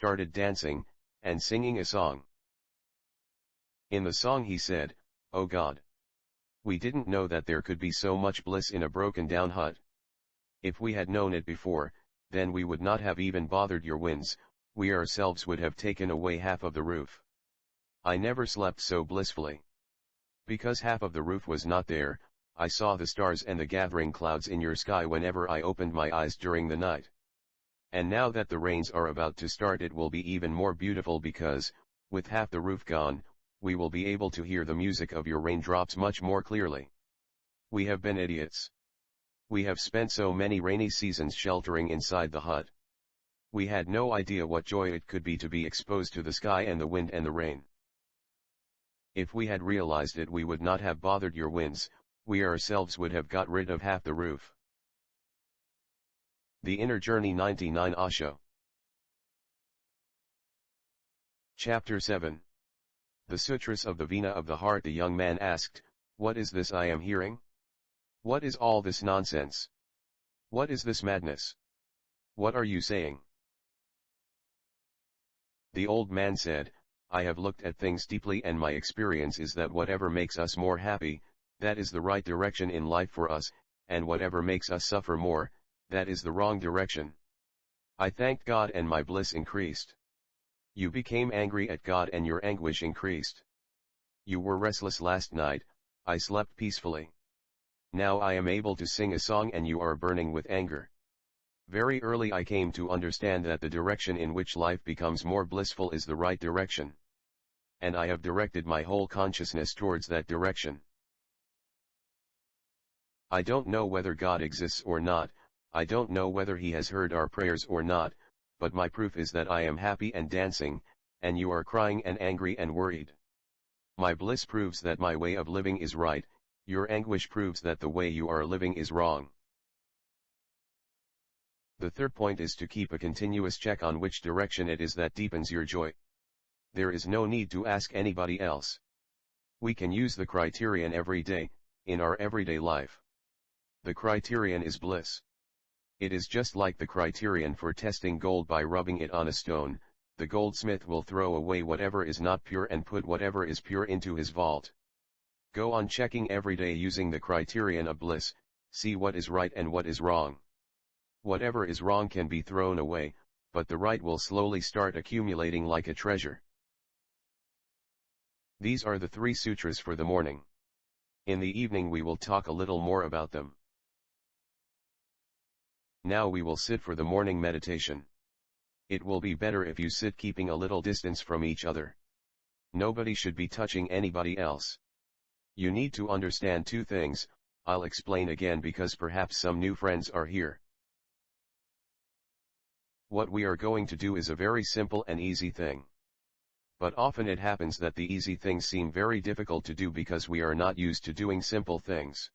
started dancing, and singing a song. In the song he said, "Oh God! We didn't know that there could be so much bliss in a broken down hut. If we had known it before, then we would not have even bothered your winds, we ourselves would have taken away half of the roof. I never slept so blissfully. Because half of the roof was not there, I saw the stars and the gathering clouds in your sky whenever I opened my eyes during the night. And now that the rains are about to start, it will be even more beautiful because, with half the roof gone, we will be able to hear the music of your raindrops much more clearly. We have been idiots. We have spent so many rainy seasons sheltering inside the hut. We had no idea what joy it could be to be exposed to the sky and the wind and the rain. If we had realized it, we would not have bothered your winds, we ourselves would have got rid of half the roof." The Inner Journey 99 Osho. Chapter 7. The Sutras of the Vena of the Heart. The young man asked, "What is this I am hearing? What is all this nonsense? What is this madness? What are you saying?" The old man said, "I have looked at things deeply, and my experience is that whatever makes us more happy, that is the right direction in life for us, and whatever makes us suffer more, that is the wrong direction. I thanked God and my bliss increased. You became angry at God and your anguish increased. You were restless last night, I slept peacefully. Now I am able to sing a song and you are burning with anger. Very early I came to understand that the direction in which life becomes more blissful is the right direction. And I have directed my whole consciousness towards that direction. I don't know whether God exists or not, I don't know whether he has heard our prayers or not, but my proof is that I am happy and dancing, and you are crying and angry and worried. My bliss proves that my way of living is right, your anguish proves that the way you are living is wrong." The third point is to keep a continuous check on which direction it is that deepens your joy. There is no need to ask anybody else. We can use the criterion every day, in our everyday life. The criterion is bliss. It is just like the criterion for testing gold. By rubbing it on a stone, the goldsmith will throw away whatever is not pure and put whatever is pure into his vault. Go on checking every day using the criterion of bliss, see what is right and what is wrong. Whatever is wrong can be thrown away, but the right will slowly start accumulating like a treasure. These are the 3 sutras for the morning. In the evening we will talk a little more about them. Now we will sit for the morning meditation. It will be better if you sit keeping a little distance from each other. Nobody should be touching anybody else. You need to understand 2 things, I'll explain again because perhaps some new friends are here. What we are going to do is a very simple and easy thing. But often it happens that the easy things seem very difficult to do because we are not used to doing simple things.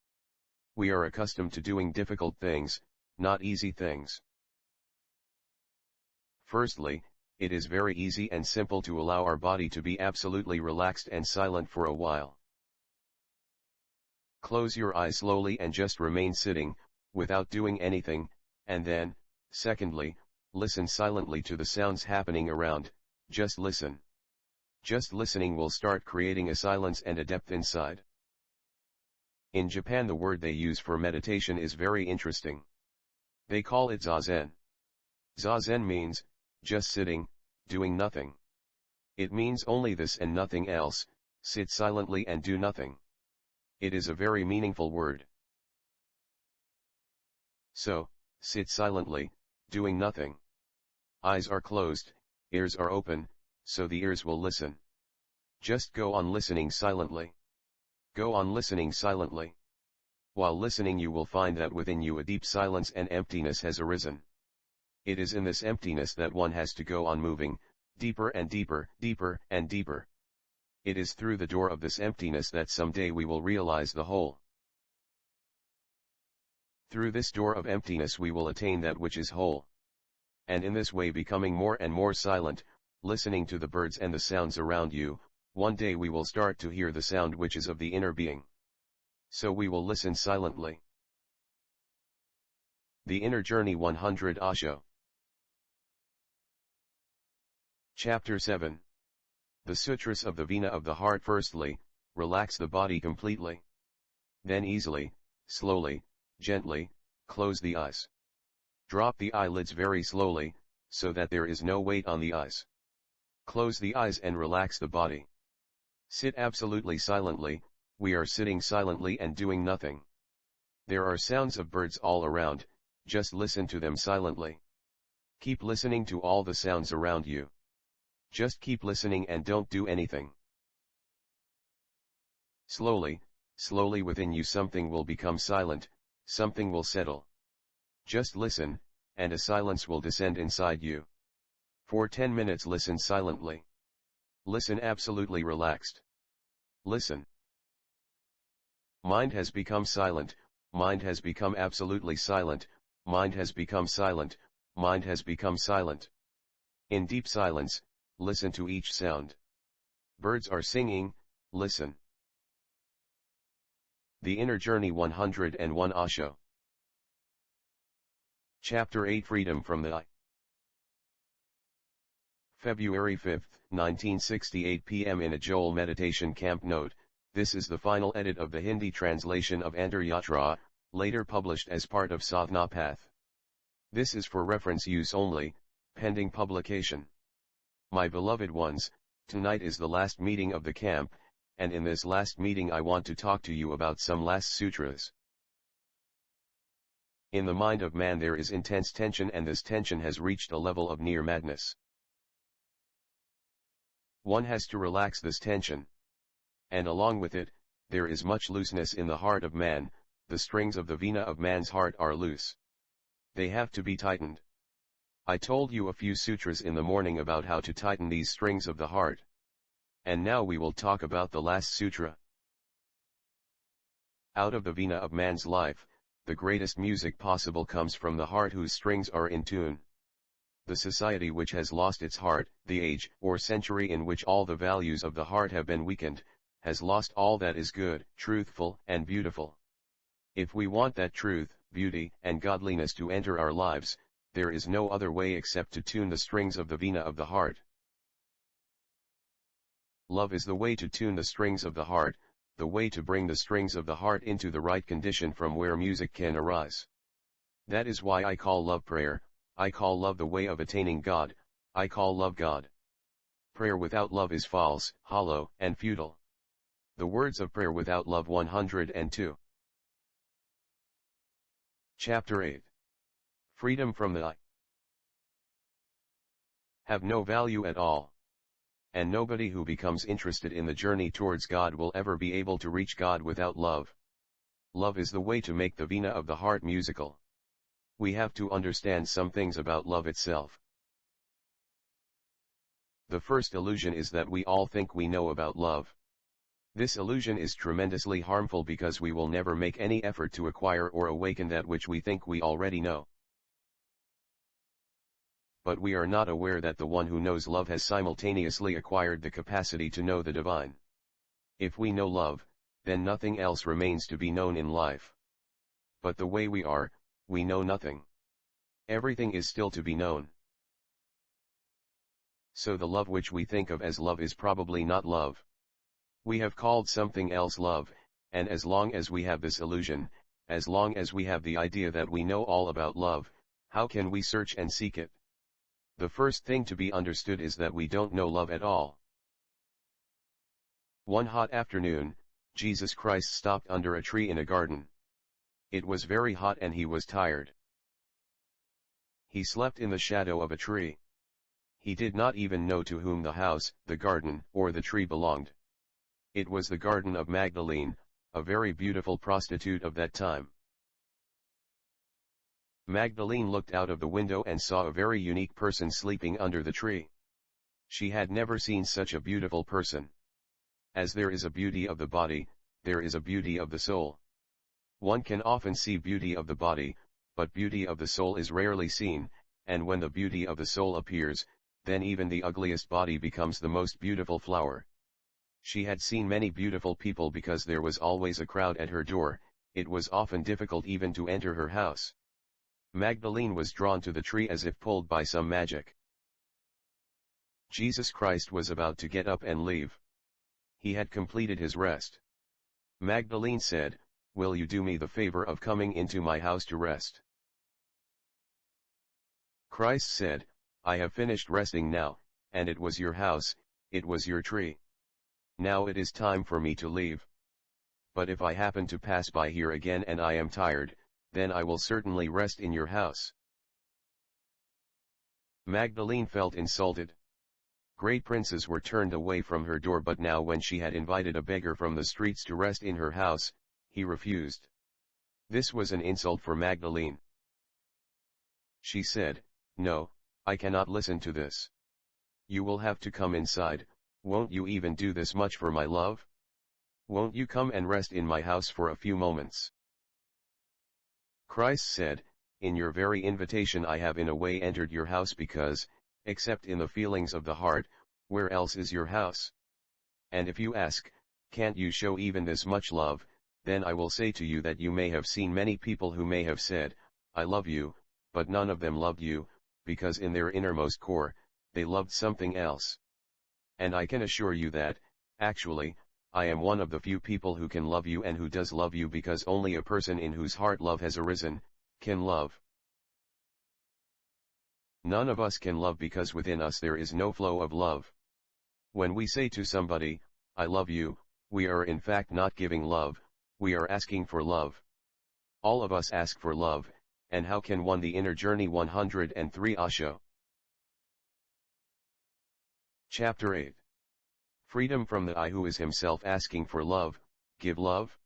We are accustomed to doing difficult things, not easy things. Firstly, it is very easy and simple to allow our body to be absolutely relaxed and silent for a while. Close your eyes slowly and just remain sitting, without doing anything, and then, secondly, listen silently to the sounds happening around, just listen. Just listening will start creating a silence and a depth inside. In Japan the word they use for meditation is very interesting. They call it zazen. Zazen means, just sitting, doing nothing. It means only this and nothing else, sit silently and do nothing. It is a very meaningful word. So, sit silently, doing nothing. Eyes are closed, ears are open, so the ears will listen. Just go on listening silently. Go on listening silently. While listening you will find that within you a deep silence and emptiness has arisen. It is in this emptiness that one has to go on moving, deeper and deeper, deeper and deeper. It is through the door of this emptiness that someday we will realize the whole. Through this door of emptiness we will attain that which is whole. And in this way, becoming more and more silent, listening to the birds and the sounds around you, one day we will start to hear the sound which is of the inner being. So we will listen silently. The Inner Journey 100 Osho. Chapter 7. The Sutras of the Vena of the heart. Firstly, relax the body completely. Then easily, slowly, gently, close the eyes. Drop the eyelids very slowly, so that there is no weight on the eyes. Close the eyes and relax the body. Sit absolutely silently. We are sitting silently and doing nothing. There are sounds of birds all around, just listen to them silently. Keep listening to all the sounds around you. Just keep listening and don't do anything. Slowly, slowly within you something will become silent, something will settle. Just listen, and a silence will descend inside you. For 10 minutes listen silently. Listen absolutely relaxed. Listen. Mind has become silent, mind has become absolutely silent, mind has become silent, mind has become silent. In deep silence, listen to each sound. Birds are singing, listen. The Inner Journey 101 Osho. Chapter 8 Freedom from the I. February 5, 1968 p.m. in a Joel meditation camp. Note, this is the final edit of the Hindi translation of Antaryatra, later published as part of Sadhana Path. This is for reference use only, pending publication. My beloved ones, tonight is the last meeting of the camp, and in this last meeting I want to talk to you about some last sutras. In the mind of man there is intense tension, and this tension has reached a level of near madness. One has to relax this tension. And along with it, there is much looseness in the heart of man. The strings of the Vena of man's heart are loose. They have to be tightened. I told you a few sutras in the morning about how to tighten these strings of the heart. And now we will talk about the last sutra. Out of the Vena of man's life, the greatest music possible comes from the heart whose strings are in tune. The society which has lost its heart, the age or century in which all the values of the heart have been weakened, has lost all that is good, truthful, and beautiful. If we want that truth, beauty, and godliness to enter our lives, there is no other way except to tune the strings of the Vena of the heart. Love is the way to tune the strings of the heart, the way to bring the strings of the heart into the right condition from where music can arise. That is why I call love prayer, I call love the way of attaining God, I call love God. Prayer without love is false, hollow, and futile. The words of prayer without love 102. Chapter 8. Freedom from the I. Have no value at all. And nobody who becomes interested in the journey towards God will ever be able to reach God without love. Love is the way to make the Vena of the heart musical. We have to understand some things about love itself. The first illusion is that we all think we know about love. This illusion is tremendously harmful because we will never make any effort to acquire or awaken that which we think we already know. But we are not aware that the one who knows love has simultaneously acquired the capacity to know the divine. If we know love, then nothing else remains to be known in life. But the way we are, we know nothing. Everything is still to be known. So the love which we think of as love is probably not love. We have called something else love, and as long as we have this illusion, as long as we have the idea that we know all about love, how can we search and seek it? The first thing to be understood is that we don't know love at all. One hot afternoon, Jesus Christ stopped under a tree in a garden. It was very hot and he was tired. He slept in the shadow of a tree. He did not even know to whom the house, the garden, or the tree belonged. It was the garden of Magdalene, a very beautiful prostitute of that time. Magdalene looked out of the window and saw a very unique person sleeping under the tree. She had never seen such a beautiful person. As there is a beauty of the body, there is a beauty of the soul. One can often see beauty of the body, but beauty of the soul is rarely seen, and when the beauty of the soul appears, then even the ugliest body becomes the most beautiful flower. She had seen many beautiful people because there was always a crowd at her door. It was often difficult even to enter her house. Magdalene was drawn to the tree as if pulled by some magic. Jesus Christ was about to get up and leave. He had completed his rest. Magdalene said, "Will you do me the favor of coming into my house to rest?" Christ said, "I have finished resting now, and it was your house, it was your tree. Now it is time for me to leave. But if I happen to pass by here again and I am tired, then I will certainly rest in your house." Magdalene felt insulted. Great princes were turned away from her door, but now when she had invited a beggar from the streets to rest in her house, he refused. This was an insult for Magdalene. She said, "No, I cannot listen to this. You will have to come inside. Won't you even do this much for my love? Won't you come and rest in my house for a few moments?" Christ said, "In your very invitation I have in a way entered your house because, except in the feelings of the heart, where else is your house? And if you ask, can't you show even this much love, then I will say to you that you may have seen many people who may have said, 'I love you,' but none of them loved you, because in their innermost core, they loved something else. And I can assure you that, actually, I am one of the few people who can love you and who does love you, because only a person in whose heart love has arisen, can love. None of us can love because within us there is no flow of love. When we say to somebody, 'I love you,' we are in fact not giving love, we are asking for love. All of us ask for love, and how can one? The Inner Journey 103 Osho. Chapter 8. Freedom from the I who is himself asking for love, give love?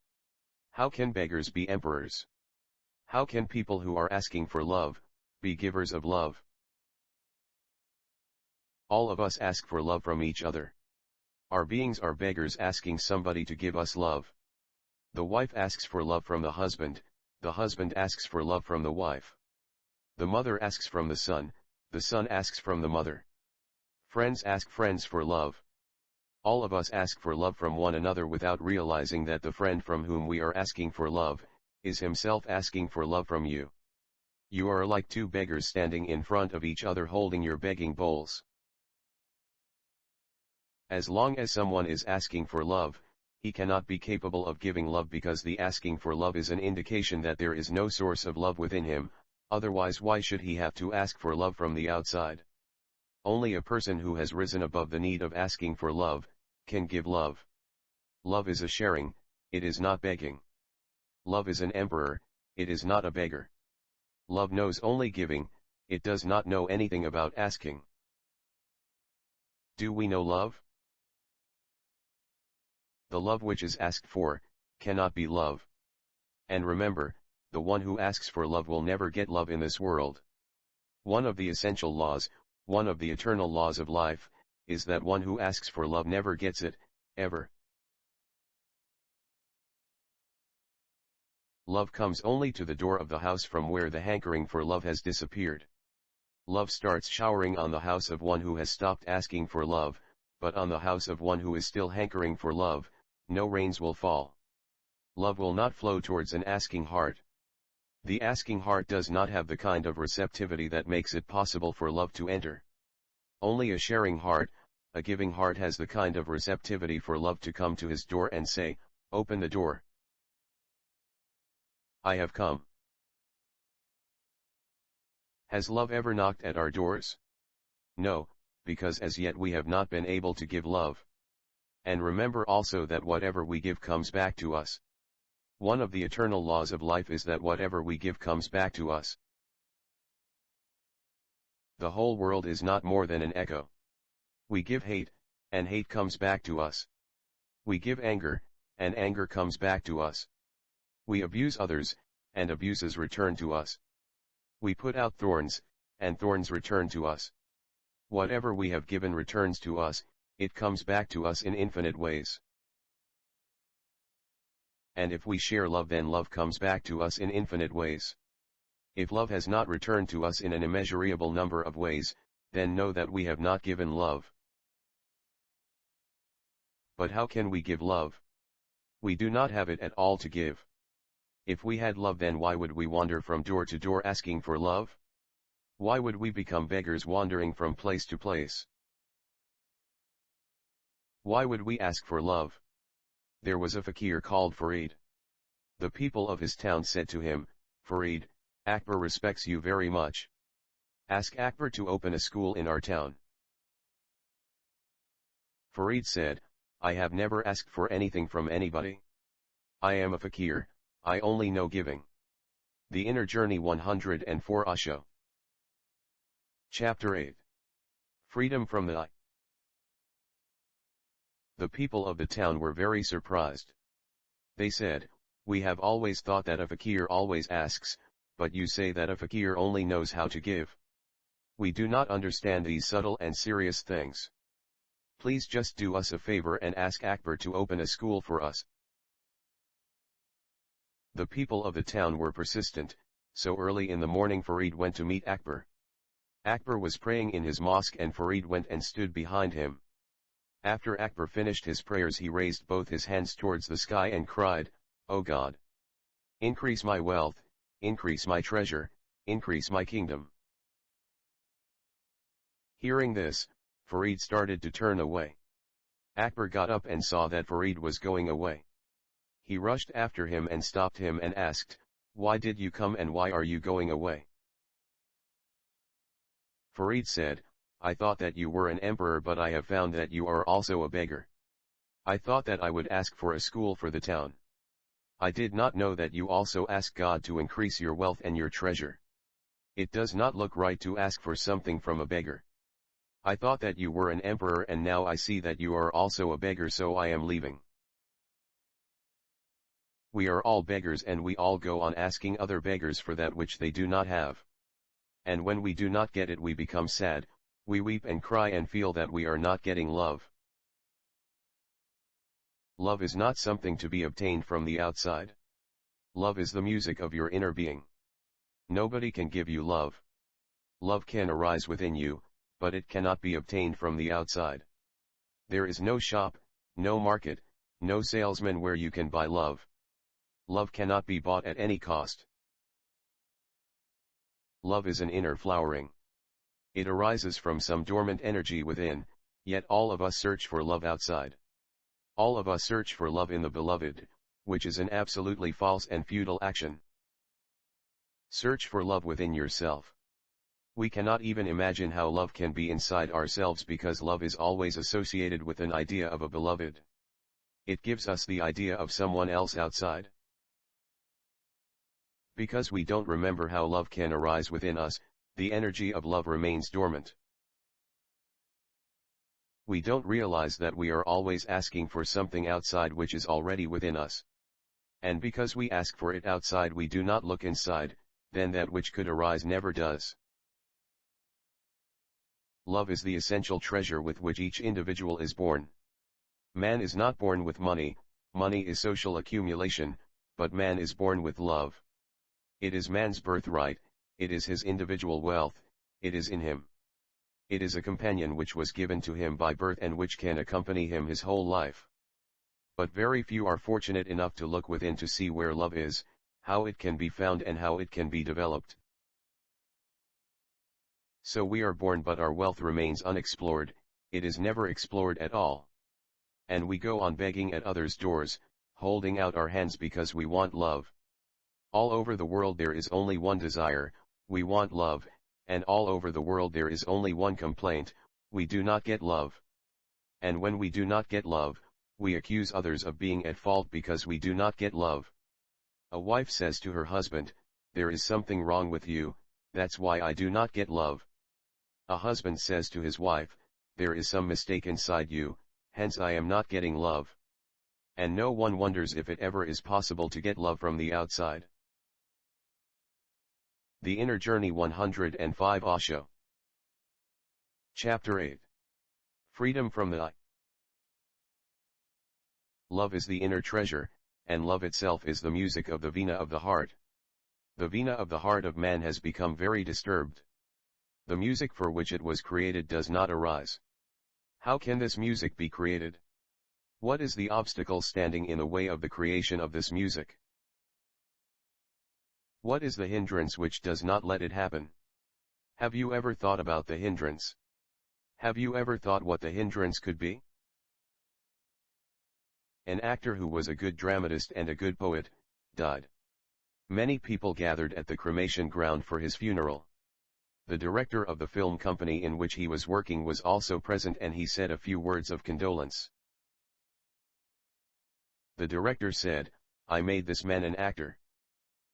How can beggars be emperors? How can people who are asking for love, be givers of love? All of us ask for love from each other. Our beings are beggars asking somebody to give us love. The wife asks for love from the husband asks for love from the wife. The mother asks from the son asks from the mother. Friends ask friends for love. All of us ask for love from one another without realizing that the friend from whom we are asking for love, is himself asking for love from you. You are like two beggars standing in front of each other holding your begging bowls. As long as someone is asking for love, he cannot be capable of giving love, because the asking for love is an indication that there is no source of love within him, otherwise why should he have to ask for love from the outside? Only a person who has risen above the need of asking for love, can give love. Love is a sharing, it is not begging. Love is an emperor, it is not a beggar. Love knows only giving, it does not know anything about asking. Do we know love? The love which is asked for, cannot be love. And remember, the one who asks for love will never get love in this world. One of the essential laws, one of the eternal laws of life, is that one who asks for love never gets it, ever. Love comes only to the door of the house from where the hankering for love has disappeared. Love starts showering on the house of one who has stopped asking for love, but on the house of one who is still hankering for love, no rains will fall. Love will not flow towards an asking heart. The asking heart does not have the kind of receptivity that makes it possible for love to enter. Only a sharing heart, a giving heart has the kind of receptivity for love to come to his door and say, "Open the door. I have come." Has love ever knocked at our doors? No, because as yet we have not been able to give love. And remember also that whatever we give comes back to us. One of the eternal laws of life is that whatever we give comes back to us. The whole world is not more than an echo. We give hate, and hate comes back to us. We give anger, and anger comes back to us. We abuse others, and abuses return to us. We put out thorns, and thorns return to us. Whatever we have given returns to us, it comes back to us in infinite ways. And if we share love, then love comes back to us in infinite ways. If love has not returned to us in an immeasurable number of ways, then know that we have not given love. But how can we give love? We do not have it at all to give. If we had love, then why would we wander from door to door asking for love? Why would we become beggars wandering from place to place? Why would we ask for love? There was a fakir called Farid. The people of his town said to him, Farid, Akbar respects you very much. Ask Akbar to open a school in our town. Farid said, I have never asked for anything from anybody. I am a fakir, I only know giving. The Inner Journey 104 Osho. Chapter 8. Freedom from the I. The people of the town were very surprised. They said, we have always thought that a fakir always asks, but you say that a fakir only knows how to give. We do not understand these subtle and serious things. Please just do us a favor and ask Akbar to open a school for us. The people of the town were persistent, so early in the morning Farid went to meet Akbar. Akbar was praying in his mosque and Farid went and stood behind him. After Akbar finished his prayers he raised both his hands towards the sky and cried, O God! Increase my wealth, increase my treasure, increase my kingdom. Hearing this, Farid started to turn away. Akbar got up and saw that Farid was going away. He rushed after him and stopped him and asked, Why did you come and why are you going away? Farid said, I thought that you were an emperor but I have found that you are also a beggar. I thought that I would ask for a school for the town. I did not know that you also ask God to increase your wealth and your treasure. It does not look right to ask for something from a beggar. I thought that you were an emperor and now I see that you are also a beggar, so I am leaving. We are all beggars and we all go on asking other beggars for that which they do not have. And when we do not get it we become sad, we weep and cry and feel that we are not getting love. Love is not something to be obtained from the outside. Love is the music of your inner being. Nobody can give you love. Love can arise within you, but it cannot be obtained from the outside. There is no shop, no market, no salesman where you can buy love. Love cannot be bought at any cost. Love is an inner flowering. It arises from some dormant energy within, yet all of us search for love outside. All of us search for love in the beloved, which is an absolutely false and futile action. Search for love within yourself. We cannot even imagine how love can be inside ourselves because love is always associated with an idea of a beloved. It gives us the idea of someone else outside. Because we don't remember how love can arise within us, the energy of love remains dormant. We don't realize that we are always asking for something outside which is already within us. And because we ask for it outside we do not look inside, then that which could arise never does. Love is the essential treasure with which each individual is born. Man is not born with money, money is social accumulation, but man is born with love. It is man's birthright, it is his individual wealth, it is in him. It is a companion which was given to him by birth and which can accompany him his whole life. But very few are fortunate enough to look within to see where love is, how it can be found and how it can be developed. So we are born but our wealth remains unexplored, it is never explored at all. And we go on begging at others' doors, holding out our hands because we want love. All over the world there is only one desire, we want love, and all over the world there is only one complaint, we do not get love. And when we do not get love, we accuse others of being at fault because we do not get love. A wife says to her husband, there is something wrong with you, that's why I do not get love. A husband says to his wife, there is some mistake inside you, hence I am not getting love. And no one wonders if it ever is possible to get love from the outside. The Inner Journey 105 Osho. Chapter 8. Freedom from the I. Love is the inner treasure, and love itself is the music of the Vena of the heart. The Vena of the heart of man has become very disturbed. The music for which it was created does not arise. How can this music be created? What is the obstacle standing in the way of the creation of this music? What is the hindrance which does not let it happen? Have you ever thought about the hindrance? Have you ever thought what the hindrance could be? An actor who was a good dramatist and a good poet, died. Many people gathered at the cremation ground for his funeral. The director of the film company in which he was working was also present, and he said a few words of condolence. The director said, "I made this man an actor.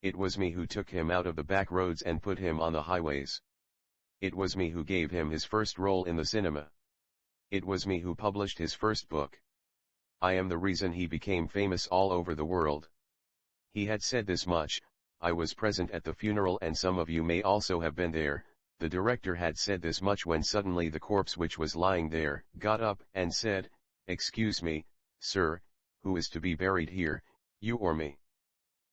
It was me who took him out of the back roads and put him on the highways. It was me who gave him his first role in the cinema. It was me who published his first book. I am the reason he became famous all over the world." He had said this much. I was present at the funeral, and some of you may also have been there. The director had said this much when suddenly the corpse which was lying there got up and said, "Excuse me, sir, who is to be buried here, you or me?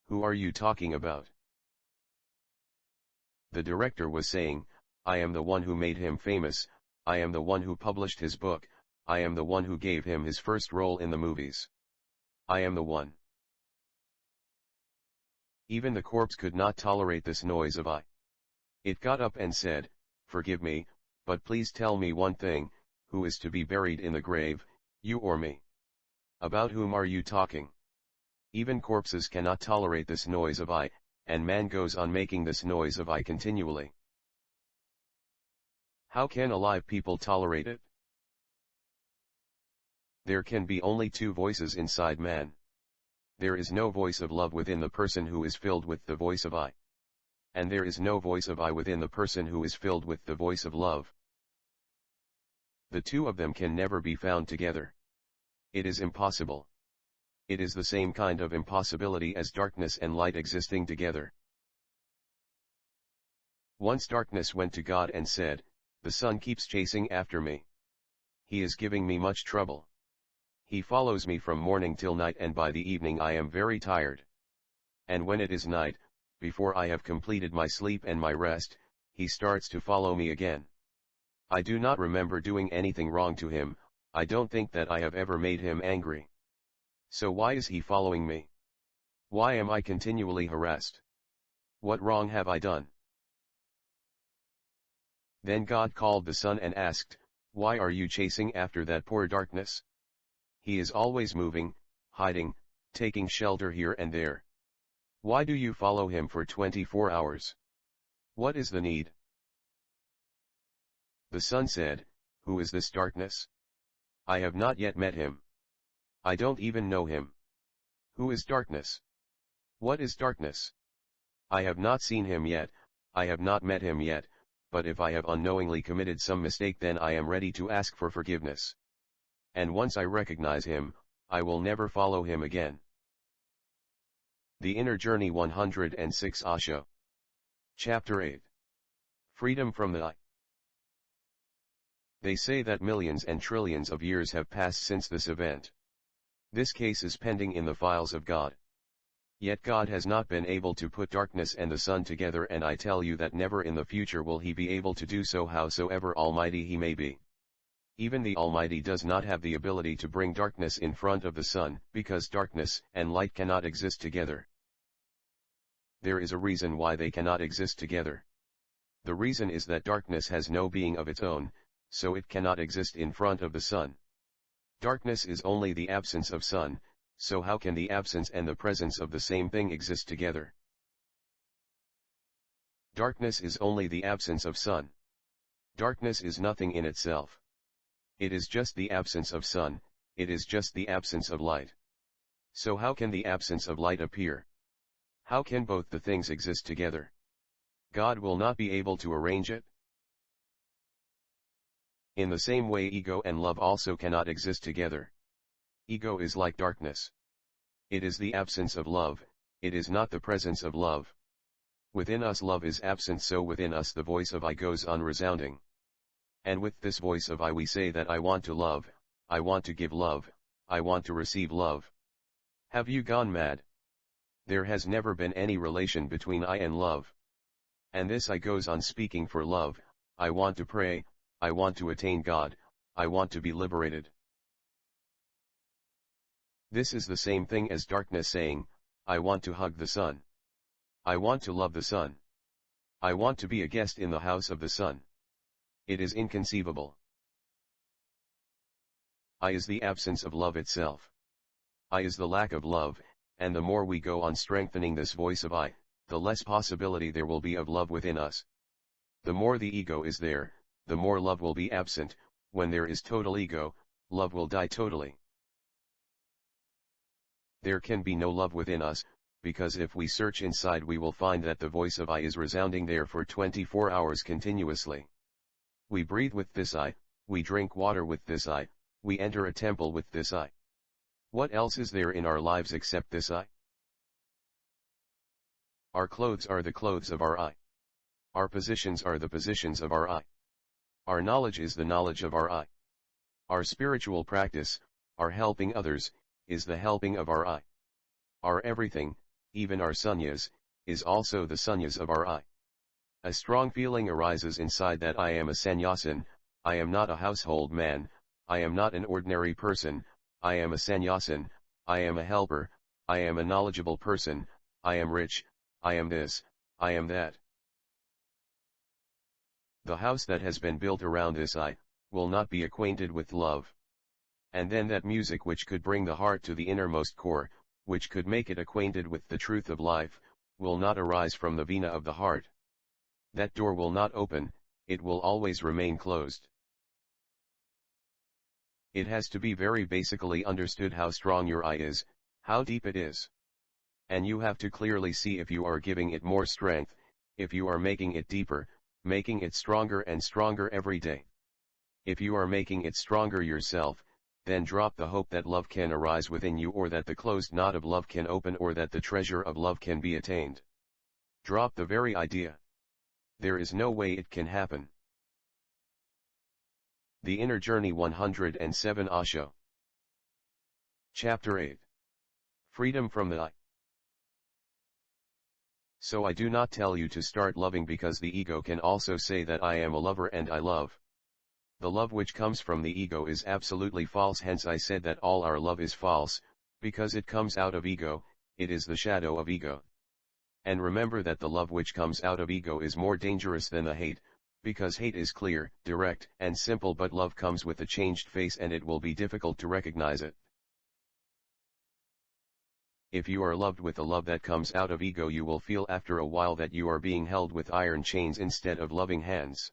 Who are you talking about?" The director was saying, "I am the one who made him famous, I am the one who published his book, I am the one who gave him his first role in the movies. I am the one." Even the corpse could not tolerate this noise of I. It got up and said, "Forgive me, but please tell me one thing, who is to be buried in the grave, you or me? About whom are you talking?" Even corpses cannot tolerate this noise of I, and man goes on making this noise of I continually. How can alive people tolerate it? There can be only two voices inside man. There is no voice of love within the person who is filled with the voice of I. And there is no voice of I within the person who is filled with the voice of love. The two of them can never be found together. It is impossible. It is the same kind of impossibility as darkness and light existing together. Once darkness went to God and said, "The sun keeps chasing after me. He is giving me much trouble. He follows me from morning till night, and by the evening I am very tired. And when it is night, before I have completed my sleep and my rest, he starts to follow me again. I do not remember doing anything wrong to him, I don't think that I have ever made him angry. So why is he following me? Why am I continually harassed? What wrong have I done?" Then God called the sun and asked, "Why are you chasing after that poor darkness? He is always moving, hiding, taking shelter here and there. Why do you follow him for 24 hours? What is the need?" The sun said, "Who is this darkness? I have not yet met him. I don't even know him. Who is darkness? What is darkness? I have not seen him yet, I have not met him yet, but if I have unknowingly committed some mistake, then I am ready to ask for forgiveness. And once I recognize him, I will never follow him again." The Inner Journey 106 Osho. Chapter 8. Freedom from the I. They say that millions and trillions of years have passed since this event. This case is pending in the files of God. Yet God has not been able to put darkness and the sun together, and I tell you that never in the future will he be able to do so, howsoever almighty he may be. Even the Almighty does not have the ability to bring darkness in front of the sun, because darkness and light cannot exist together. There is a reason why they cannot exist together. The reason is that darkness has no being of its own, so it cannot exist in front of the sun. Darkness is only the absence of sun, so how can the absence and the presence of the same thing exist together? Darkness is only the absence of sun. Darkness is nothing in itself. It is just the absence of sun, it is just the absence of light. So how can the absence of light appear? How can both the things exist together? God will not be able to arrange it. In the same way, ego and love also cannot exist together. Ego is like darkness. It is the absence of love, it is not the presence of love. Within us love is absent, so within us the voice of I goes on resounding. And with this voice of I we say that I want to love, I want to give love, I want to receive love. Have you gone mad? There has never been any relation between I and love. And this I goes on speaking for love, I want to pray, I want to attain God, I want to be liberated. This is the same thing as darkness saying, I want to hug the sun. I want to love the sun. I want to be a guest in the house of the sun. It is inconceivable. I is the absence of love itself. I is the lack of love, and the more we go on strengthening this voice of I, the less possibility there will be of love within us. The more the ego is there, the more love will be absent. When there is total ego, love will die totally. There can be no love within us, because if we search inside we will find that the voice of I is resounding there for 24 hours continuously. We breathe with this I, we drink water with this I, we enter a temple with this I. What else is there in our lives except this I? Our clothes are the clothes of our I. Our positions are the positions of our I. Our knowledge is the knowledge of our I. Our spiritual practice, our helping others, is the helping of our I. Our everything, even our sannyas, is also the sannyas of our I. A strong feeling arises inside that I am a sannyasin, I am not a household man, I am not an ordinary person, I am a sannyasin, I am a helper, I am a knowledgeable person, I am rich, I am this, I am that. The house that has been built around this I, will not be acquainted with love. And then that music which could bring the heart to the innermost core, which could make it acquainted with the truth of life, will not arise from the Vena of the heart. That door will not open, it will always remain closed. It has to be very basically understood how strong your I is, how deep it is. And you have to clearly see if you are giving it more strength, if you are making it deeper, making it stronger and stronger every day. If you are making it stronger yourself, then drop the hope that love can arise within you, or that the closed knot of love can open, or that the treasure of love can be attained. Drop the very idea. There is no way it can happen. The Inner Journey 107 Osho. Chapter 8. Freedom from the I. So I do not tell you to start loving, because the ego can also say that I am a lover and I love. The love which comes from the ego is absolutely false, hence I said that all our love is false, because it comes out of ego, it is the shadow of ego. And remember that the love which comes out of ego is more dangerous than the hate, because hate is clear, direct, and simple, but love comes with a changed face and it will be difficult to recognize it. If you are loved with a love that comes out of ego, you will feel after a while that you are being held with iron chains instead of loving hands.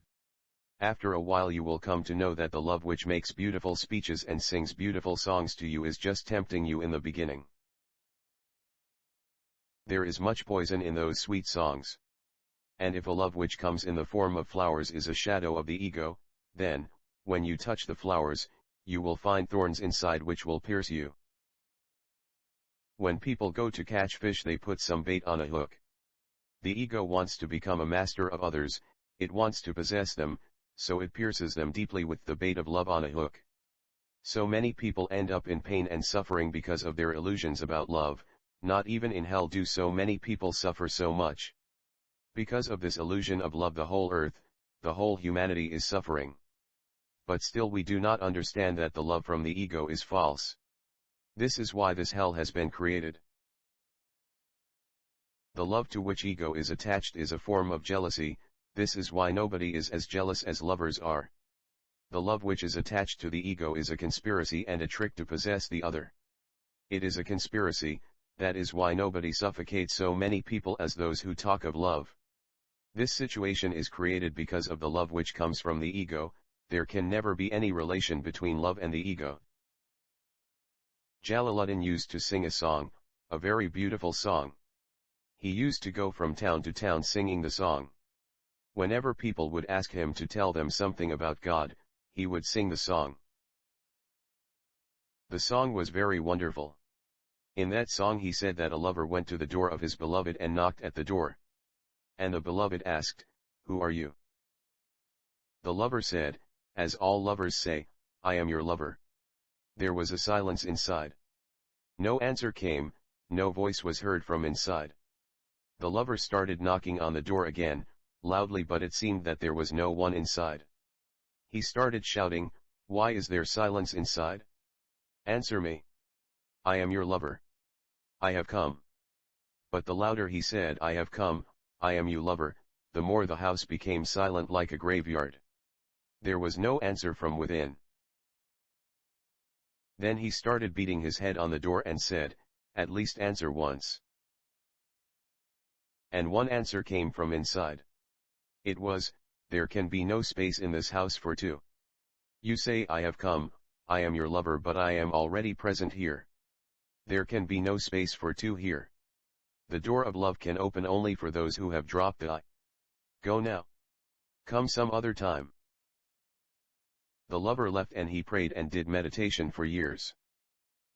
After a while you will come to know that the love which makes beautiful speeches and sings beautiful songs to you is just tempting you in the beginning. There is much poison in those sweet songs. And if a love which comes in the form of flowers is a shadow of the ego, then, when you touch the flowers, you will find thorns inside which will pierce you. When people go to catch fish, they put some bait on a hook. The ego wants to become a master of others, it wants to possess them, so it pierces them deeply with the bait of love on a hook. So many people end up in pain and suffering because of their illusions about love. Not even in hell do so many people suffer so much. Because of this illusion of love, the whole earth, the whole humanity is suffering. But still we do not understand that the love from the ego is false. This is why this hell has been created. The love to which ego is attached is a form of jealousy. This is why nobody is as jealous as lovers are. The love which is attached to the ego is a conspiracy and a trick to possess the other. It is a conspiracy, that is why nobody suffocates so many people as those who talk of love. This situation is created because of the love which comes from the ego. There can never be any relation between love and the ego. Jalaluddin used to sing a song, a very beautiful song. He used to go from town to town singing the song. Whenever people would ask him to tell them something about God, he would sing the song. The song was very wonderful. In that song he said that a lover went to the door of his beloved and knocked at the door. And the beloved asked, "Who are you?" The lover said, as all lovers say, "I am your lover." There was a silence inside. No answer came, no voice was heard from inside. The lover started knocking on the door again, loudly, but it seemed that there was no one inside. He started shouting, "Why is there silence inside? Answer me. I am your lover. I have come." But the louder he said, "I have come, I am you lover," the more the house became silent like a graveyard. There was no answer from within. Then he started beating his head on the door and said, "At least answer once." And one answer came from inside. It was, "There can be no space in this house for two. You say I have come, I am your lover, but I am already present here. There can be no space for two here. The door of love can open only for those who have dropped the I. Go now. Come some other time." The lover left and he prayed and did meditation for years.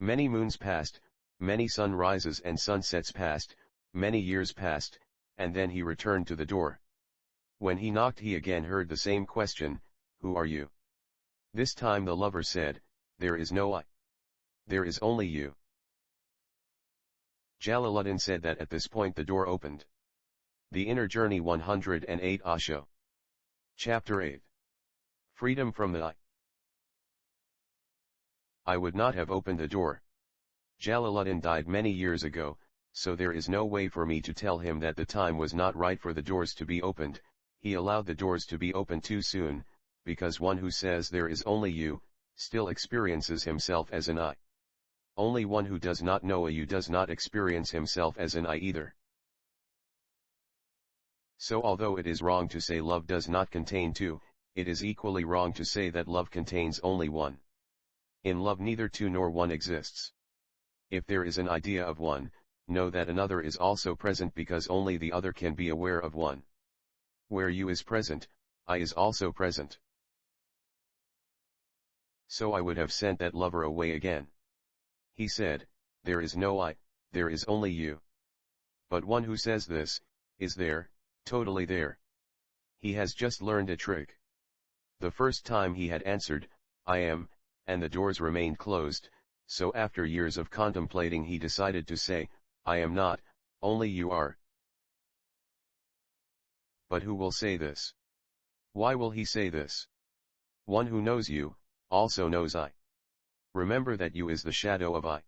Many moons passed, many sunrises and sunsets passed, many years passed, and then he returned to the door. When he knocked he again heard the same question, "Who are you?" This time the lover said, "There is no I. There is only you." Jalaluddin said that at this point the door opened. The Inner Journey 108 Osho. Chapter 8. Freedom from the I. I would not have opened the door. Jalaluddin died many years ago, so there is no way for me to tell him that the time was not right for the doors to be opened. He allowed the doors to be opened too soon, because one who says there is only you, still experiences himself as an I. Only one who does not know a you does not experience himself as an I either. So although it is wrong to say love does not contain two, it is equally wrong to say that love contains only one. In love neither two nor one exists. If there is an idea of one, know that another is also present, because only the other can be aware of one. Where you is present, I is also present. So I would have sent that lover away again. He said, "There is no I, there is only you." But one who says this, is there, totally there. He has just learned a trick. The first time he had answered, "I am," and the doors remained closed, so after years of contemplating he decided to say, "I am not, only you are." But who will say this? Why will he say this? One who knows you, also knows I. Remember that you is the shadow of I.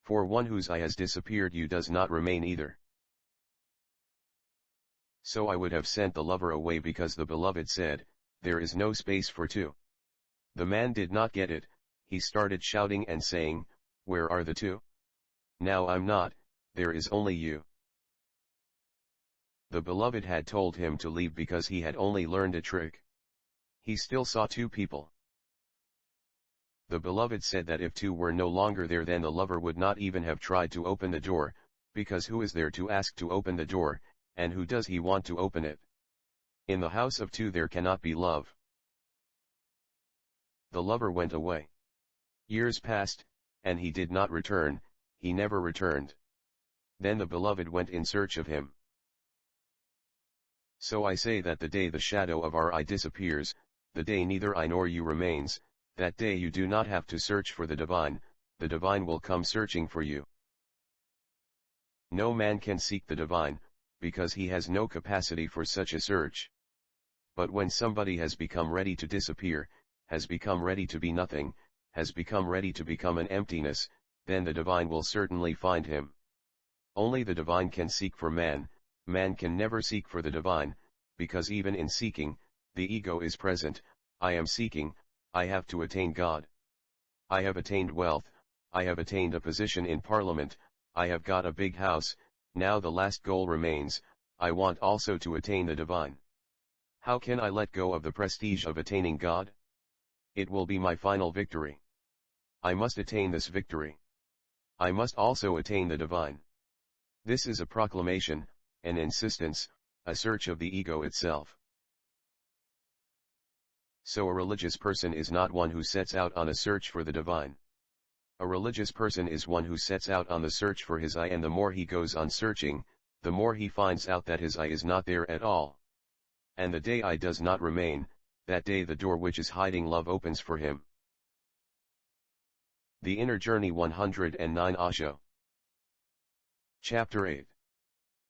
For one whose I has disappeared, you does not remain either. So I would have sent the lover away because the beloved said, "There is no space for two." The man did not get it, he started shouting and saying, "Where are the two? Now I'm not, there is only you." The beloved had told him to leave because he had only learned a trick. He still saw two people. The beloved said that if two were no longer there, then the lover would not even have tried to open the door, because who is there to ask to open the door, and who does he want to open it? In the house of two there cannot be love. The lover went away. Years passed, and he did not return, he never returned. Then the beloved went in search of him. So I say that the day the shadow of our I disappears, the day neither I nor you remains, that day you do not have to search for the divine will come searching for you. No man can seek the divine, because he has no capacity for such a search. But when somebody has become ready to disappear, has become ready to be nothing, has become ready to become an emptiness, then the divine will certainly find him. Only the divine can seek for man, man can never seek for the divine, because even in seeking, the ego is present. I am seeking, I have to attain God. I have attained wealth, I have attained a position in parliament, I have got a big house, now the last goal remains, I want also to attain the divine. How can I let go of the prestige of attaining God? It will be my final victory. I must attain this victory. I must also attain the divine. This is a proclamation, an insistence, a search of the ego itself. So a religious person is not one who sets out on a search for the divine. A religious person is one who sets out on the search for his I, and the more he goes on searching, the more he finds out that his I is not there at all. And the day I does not remain, that day the door which is hiding love opens for him. The Inner Journey 109 Osho. Chapter 8.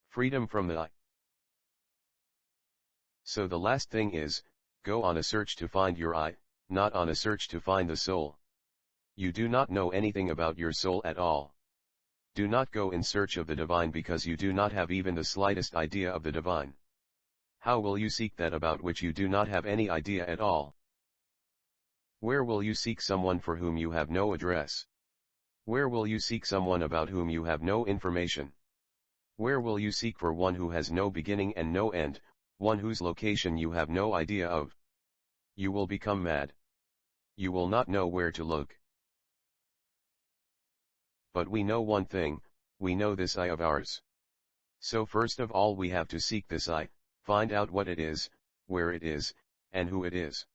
Freedom from the I. So the last thing is, go on a search to find your I, not on a search to find the soul. You do not know anything about your soul at all. Do not go in search of the divine because you do not have even the slightest idea of the divine. How will you seek that about which you do not have any idea at all? Where will you seek someone for whom you have no address? Where will you seek someone about whom you have no information? Where will you seek for one who has no beginning and no end, one whose location you have no idea of? You will become mad. You will not know where to look. But we know one thing, we know this I of ours. So first of all we have to seek this I, find out what it is, where it is, and who it is.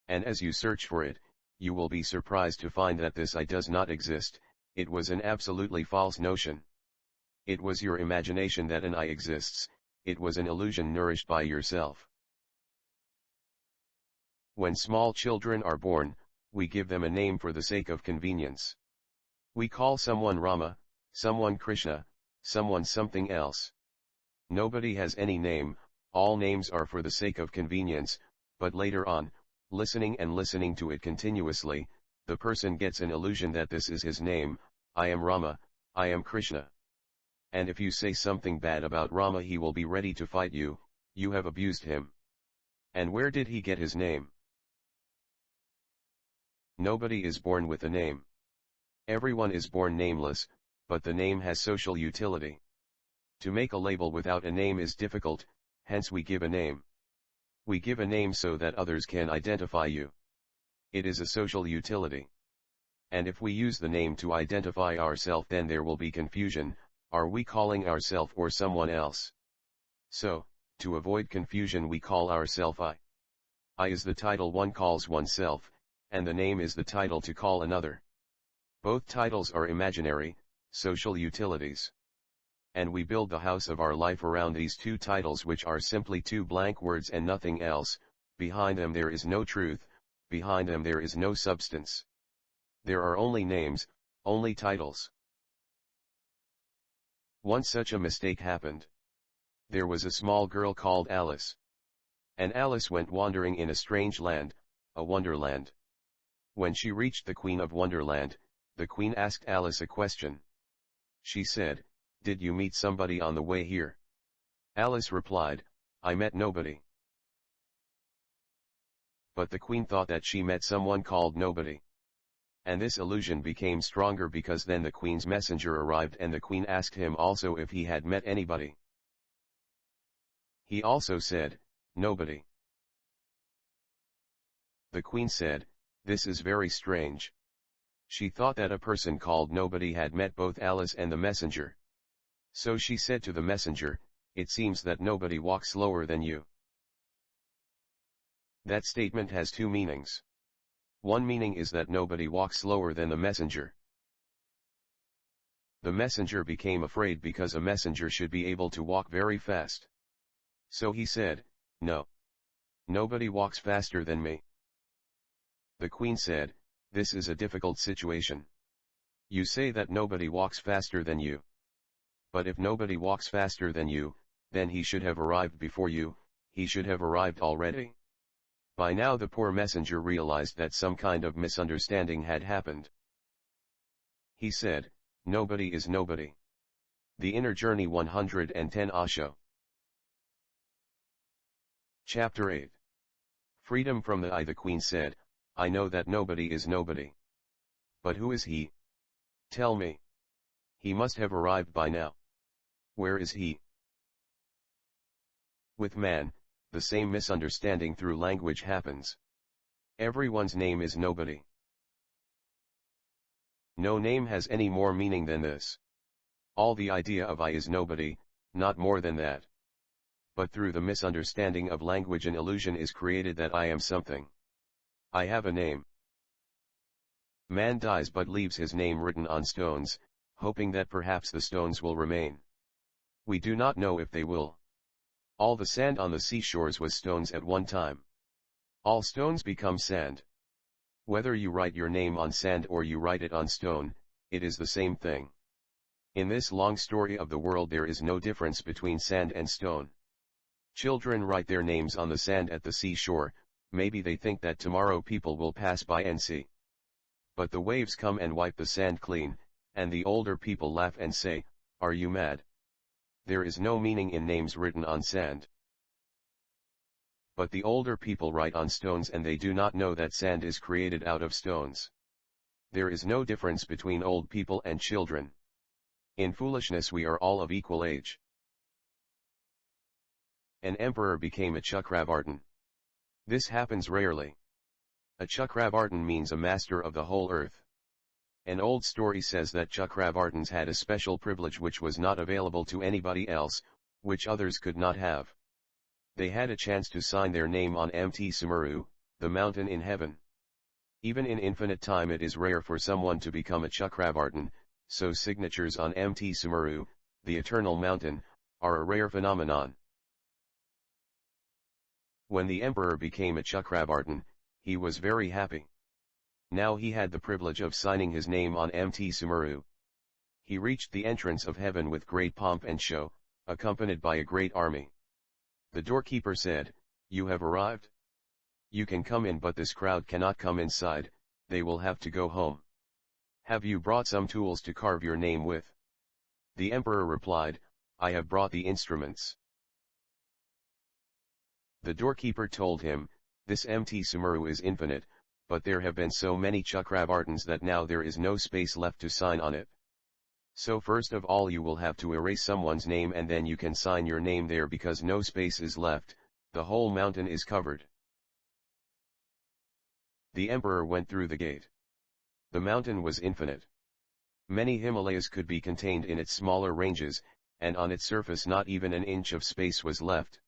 And as you search for it, you will be surprised to find that this I does not exist. It was an absolutely false notion. It was your imagination that an I exists, it was an illusion nourished by yourself. When small children are born, we give them a name for the sake of convenience. We call someone Rama, someone Krishna, someone something else. Nobody has any name, all names are for the sake of convenience, but later on, listening and listening to it continuously, the person gets an illusion that this is his name, I am Rama, I am Krishna. And if you say something bad about Rama he will be ready to fight you, you have abused him. And where did he get his name? Nobody is born with a name. Everyone is born nameless, but the name has social utility. To make a label without a name is difficult, hence we give a name. We give a name so that others can identify you. It is a social utility. And if we use the name to identify ourselves then there will be confusion, are we calling ourselves or someone else? So, to avoid confusion we call ourselves I. I is the title one calls oneself, and the name is the title to call another. Both titles are imaginary, social utilities. And we build the house of our life around these two titles which are simply two blank words and nothing else. Behind them there is no truth, behind them there is no substance. There are only names, only titles. Once such a mistake happened. There was a small girl called Alice. And Alice went wandering in a strange land, a wonderland. When she reached the Queen of Wonderland, the Queen asked Alice a question. She said, "Did you meet somebody on the way here?" Alice replied, "I met nobody." But the Queen thought that she met someone called Nobody. And this illusion became stronger because then the Queen's messenger arrived and the Queen asked him also if he had met anybody. He also said, "Nobody." The Queen said, "This is very strange." She thought that a person called Nobody had met both Alice and the messenger. So she said to the messenger, "It seems that nobody walks slower than you." That statement has two meanings. One meaning is that nobody walks slower than the messenger. The messenger became afraid because a messenger should be able to walk very fast. So he said, "No. Nobody walks faster than me." The Queen said, "This is a difficult situation. You say that nobody walks faster than you. But if nobody walks faster than you, then he should have arrived before you, he should have arrived already." By now the poor messenger realized that some kind of misunderstanding had happened. He said, "Nobody is nobody." The Inner Journey 110 Osho. Chapter 8. Freedom from the I. The Queen said, "I know that nobody is nobody. But who is he? Tell me. He must have arrived by now. Where is he?" With man, the same misunderstanding through language happens. Everyone's name is nobody. No name has any more meaning than this. All the idea of I is nobody, not more than that. But through the misunderstanding of language an illusion is created that I am something. I have a name. Man dies but leaves his name written on stones, hoping that perhaps the stones will remain. We do not know if they will. All the sand on the seashores was stones at one time. All stones become sand. Whether you write your name on sand or you write it on stone, it is the same thing. In this long story of the world there is no difference between sand and stone. Children write their names on the sand at the seashore, maybe they think that tomorrow people will pass by and see. But the waves come and wipe the sand clean, and the older people laugh and say, "Are you mad?" There is no meaning in names written on sand. But the older people write on stones and they do not know that sand is created out of stones. There is no difference between old people and children. In foolishness we are all of equal age. An emperor became a Chakravartin. This happens rarely. A Chakravartin means a master of the whole earth. An old story says that Chakravartins had a special privilege which was not available to anybody else, which others could not have. They had a chance to sign their name on Mt. Sumeru, the mountain in heaven. Even in infinite time it is rare for someone to become a Chakravartin, so signatures on Mt. Sumeru, the eternal mountain, are a rare phenomenon. When the emperor became a Chakravartin, he was very happy. Now he had the privilege of signing his name on Mt. Sumeru. He reached the entrance of heaven with great pomp and show, accompanied by a great army. The doorkeeper said, "You have arrived? You can come in, but this crowd cannot come inside, they will have to go home. Have you brought some tools to carve your name with?" The emperor replied, "I have brought the instruments." The doorkeeper told him, "This Mt. Sumeru is infinite, but there have been so many Chakravartins that now there is no space left to sign on it. So first of all you will have to erase someone's name and then you can sign your name there because no space is left, the whole mountain is covered." The emperor went through the gate. The mountain was infinite. Many Himalayas could be contained in its smaller ranges, and on its surface not even an inch of space was left.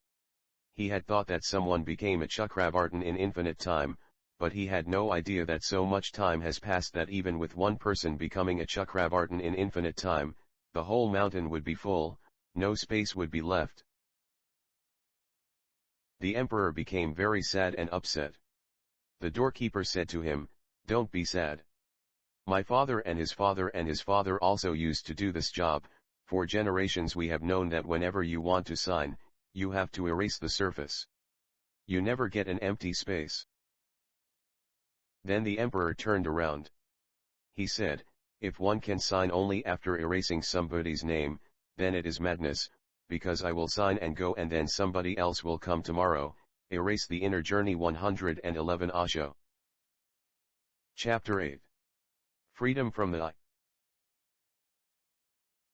He had thought that someone became a Chakravartin in infinite time, but he had no idea that so much time has passed that even with one person becoming a Chakravartin in infinite time, the whole mountain would be full, no space would be left. The emperor became very sad and upset. The doorkeeper said to him, "Don't be sad. My father and his father and his father also used to do this job. For generations we have known that whenever you want to sign, you have to erase the surface. You never get an empty space." Then the emperor turned around. He said, "If one can sign only after erasing somebody's name, then it is madness, because I will sign and go and then somebody else will come tomorrow." Erase the Inner Journey 111 Osho. Chapter 8. Freedom from the I.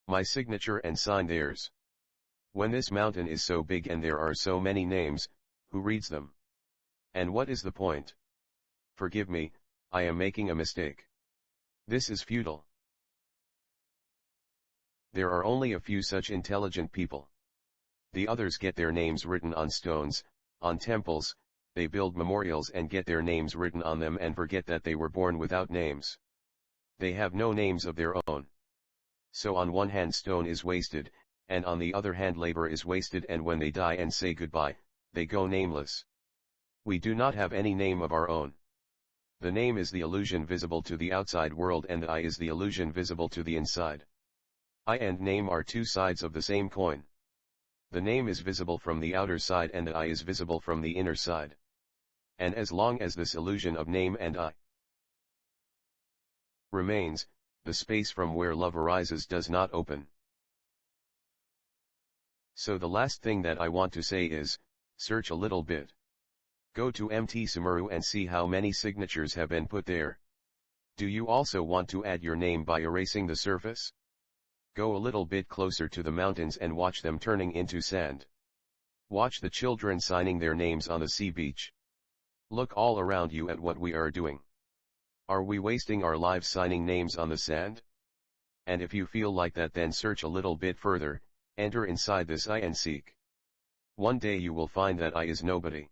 My signature and sign theirs. When this mountain is so big and there are so many names, who reads them? And what is the point? Forgive me, I am making a mistake. This is futile. There are only a few such intelligent people. The others get their names written on stones, on temples, they build memorials and get their names written on them and forget that they were born without names. They have no names of their own. So on one hand stone is wasted, and on the other hand labor is wasted, and when they die and say goodbye, they go nameless. We do not have any name of our own. The name is the illusion visible to the outside world and the I is the illusion visible to the inside. I and name are two sides of the same coin. The name is visible from the outer side and the I is visible from the inner side. And as long as this illusion of name and I remains, the space from where love arises does not open. So the last thing that I want to say is, search a little bit. Go to Mt. Sumeru and see how many signatures have been put there. Do you also want to add your name by erasing the surface? Go a little bit closer to the mountains and watch them turning into sand. Watch the children signing their names on the sea beach. Look all around you at what we are doing. Are we wasting our lives signing names on the sand? And if you feel like that, then search a little bit further, enter inside this I and seek. One day you will find that I is nobody.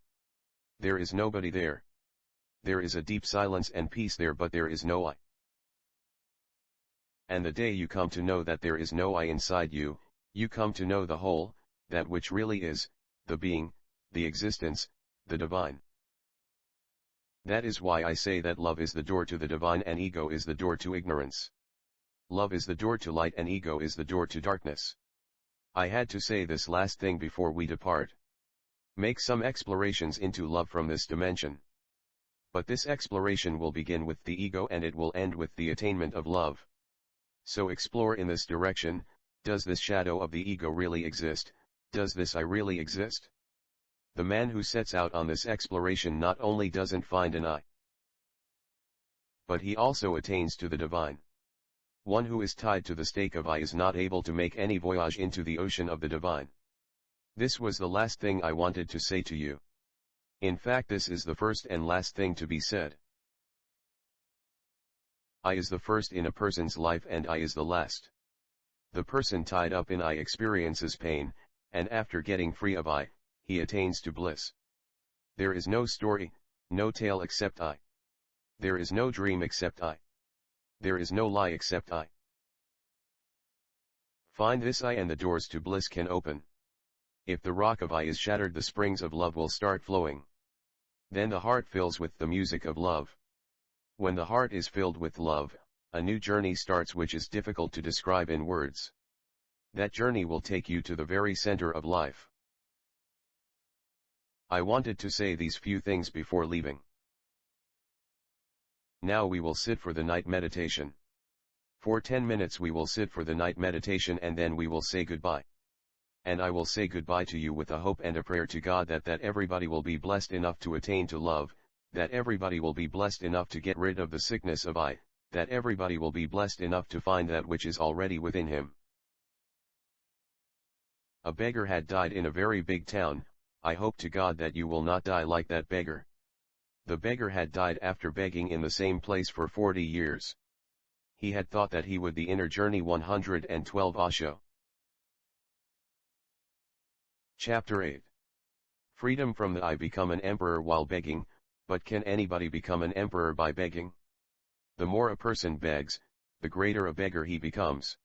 There is nobody there. There is a deep silence and peace there, but there is no I. And the day you come to know that there is no I inside you, you come to know the whole, that which really is, the being, the existence, the divine. That is why I say that love is the door to the divine and ego is the door to ignorance. Love is the door to light and ego is the door to darkness. I had to say this last thing before we depart. Make some explorations into love from this dimension. But this exploration will begin with the ego and it will end with the attainment of love. So explore in this direction. Does this shadow of the ego really exist? Does this I really exist? The man who sets out on this exploration not only doesn't find an I, but he also attains to the divine. One who is tied to the stake of I is not able to make any voyage into the ocean of the divine. This was the last thing I wanted to say to you. In fact, this is the first and last thing to be said. I is the first in a person's life and I is the last. The person tied up in I experiences pain, and after getting free of I, he attains to bliss. There is no story, no tale except I. There is no dream except I. There is no lie except I. Find this I and the doors to bliss can open. If the rock of I is shattered, the springs of love will start flowing. Then the heart fills with the music of love. When the heart is filled with love, a new journey starts which is difficult to describe in words. That journey will take you to the very center of life. I wanted to say these few things before leaving. Now we will sit for the night meditation. For 10 minutes we will sit for the night meditation and then we will say goodbye. And I will say goodbye to you with a hope and a prayer to God that everybody will be blessed enough to attain to love, that everybody will be blessed enough to get rid of the sickness of I, that everybody will be blessed enough to find that which is already within him. A beggar had died in a very big town. I hope to God that you will not die like that beggar. The beggar had died after begging in the same place for 40 years. He had thought that he would the inner journey 112 Osho. Chapter 8. Freedom from the I. Become an emperor while begging, but can anybody become an emperor by begging? The more a person begs, the greater a beggar he becomes.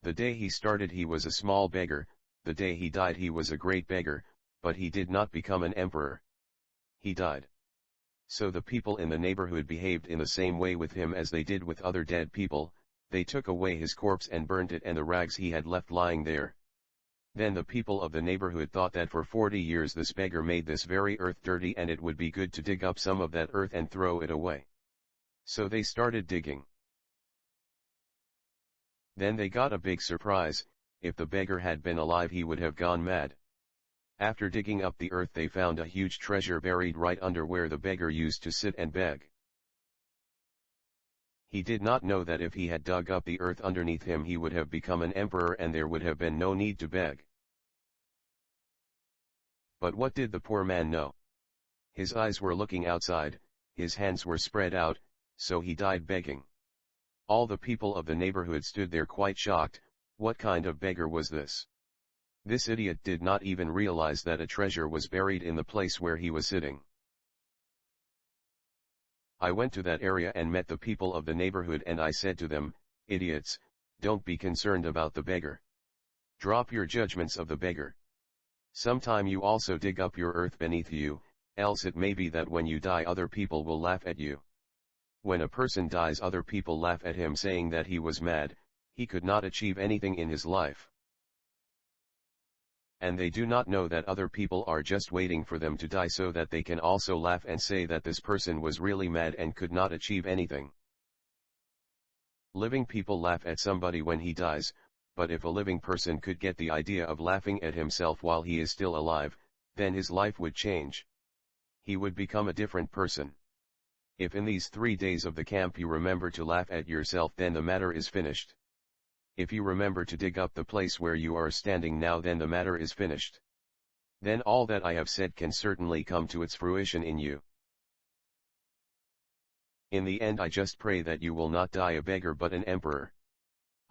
The day he started he was a small beggar, the day he died he was a great beggar, but he did not become an emperor. He died. So the people in the neighborhood behaved in the same way with him as they did with other dead people. They took away his corpse and burnt it and the rags he had left lying there. Then the people of the neighborhood thought that for 40 years this beggar made this very earth dirty and it would be good to dig up some of that earth and throw it away. So they started digging. Then they got a big surprise. If the beggar had been alive he would have gone mad. After digging up the earth they found a huge treasure buried right under where the beggar used to sit and beg. He did not know that if he had dug up the earth underneath him he would have become an emperor and there would have been no need to beg. But what did the poor man know? His eyes were looking outside, his hands were spread out, so he died begging. All the people of the neighborhood stood there quite shocked. What kind of beggar was this? This idiot did not even realize that a treasure was buried in the place where he was sitting. I went to that area and met the people of the neighborhood and I said to them, idiots, don't be concerned about the beggar. Drop your judgments of the beggar. Sometime you also dig up your earth beneath you, else it may be that when you die other people will laugh at you. When a person dies other people laugh at him saying that he was mad, he could not achieve anything in his life. And they do not know that other people are just waiting for them to die so that they can also laugh and say that this person was really mad and could not achieve anything. Living people laugh at somebody when he dies, but if a living person could get the idea of laughing at himself while he is still alive, then his life would change. He would become a different person. If in these 3 days of the camp you remember to laugh at yourself, then the matter is finished. If you remember to dig up the place where you are standing now, then the matter is finished. Then all that I have said can certainly come to its fruition in you. In the end I just pray that you will not die a beggar but an emperor.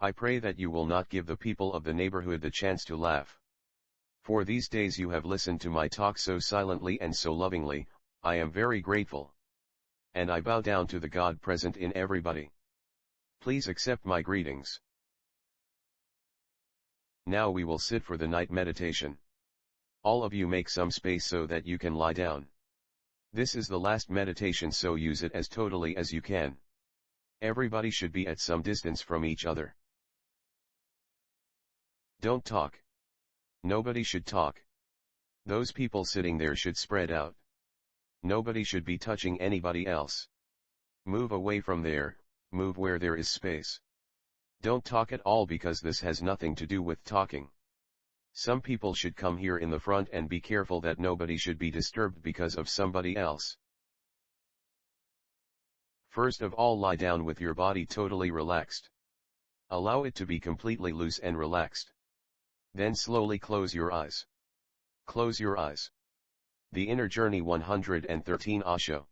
I pray that you will not give the people of the neighborhood the chance to laugh. For these days you have listened to my talk so silently and so lovingly, I am very grateful. And I bow down to the God present in everybody. Please accept my greetings. Now we will sit for the night meditation. All of you make some space so that you can lie down. This is the last meditation, so use it as totally as you can. Everybody should be at some distance from each other. Don't talk. Nobody should talk. Those people sitting there should spread out. Nobody should be touching anybody else. Move away from there, move where there is space. Don't talk at all because this has nothing to do with talking. Some people should come here in the front and be careful that nobody should be disturbed because of somebody else. First of all, lie down with your body totally relaxed. Allow it to be completely loose and relaxed. Then slowly close your eyes. Close your eyes. The Inner Journey 113 Osho.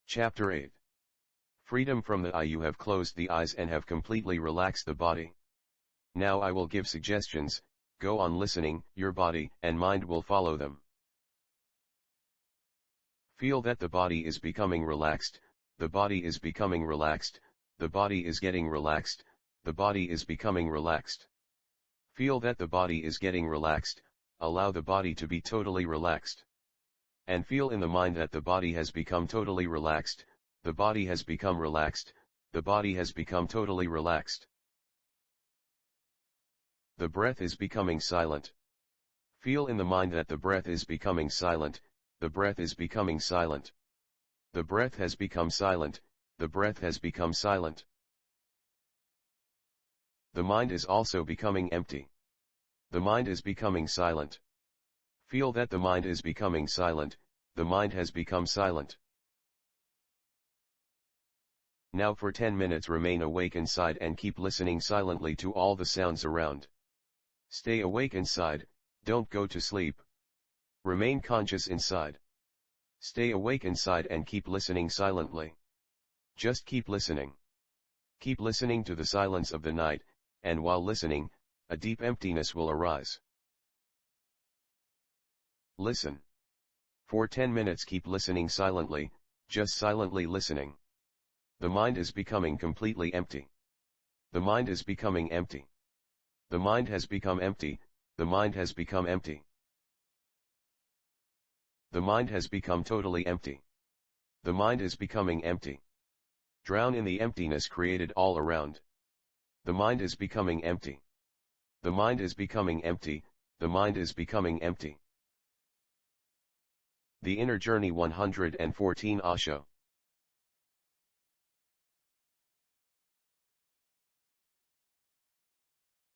Chapter 8. Freedom from the eye. You have closed the eyes and have completely relaxed the body. Now I will give suggestions, go on listening, your body and mind will follow them. Feel that the body is becoming relaxed, the body is becoming relaxed, the body is getting relaxed, the body is becoming relaxed. Feel that the body is getting relaxed, allow the body to be totally relaxed. And feel in the mind that the body has become totally relaxed, the body has become relaxed, the body has become totally relaxed. The breath is becoming silent. Feel in the mind that the breath is becoming silent, the breath is becoming silent. The breath has become silent, the breath has become silent. The mind is also becoming empty. The mind is becoming silent. Feel that the mind is becoming silent, the mind has become silent. Now for 10 minutes remain awake inside and keep listening silently to all the sounds around. Stay awake inside, don't go to sleep. Remain conscious inside. Stay awake inside and keep listening silently. Just keep listening. Keep listening to the silence of the night, and while listening, a deep emptiness will arise. Listen. For 10 minutes keep listening silently, just silently listening. The mind is becoming completely empty. The mind is becoming empty. The mind has become empty, the mind has become empty. The mind has become totally empty. The mind is becoming empty. Drown in the emptiness created all around. The mind is becoming empty. The mind is becoming empty, the mind is becoming empty. The Inner Journey 114 Osho.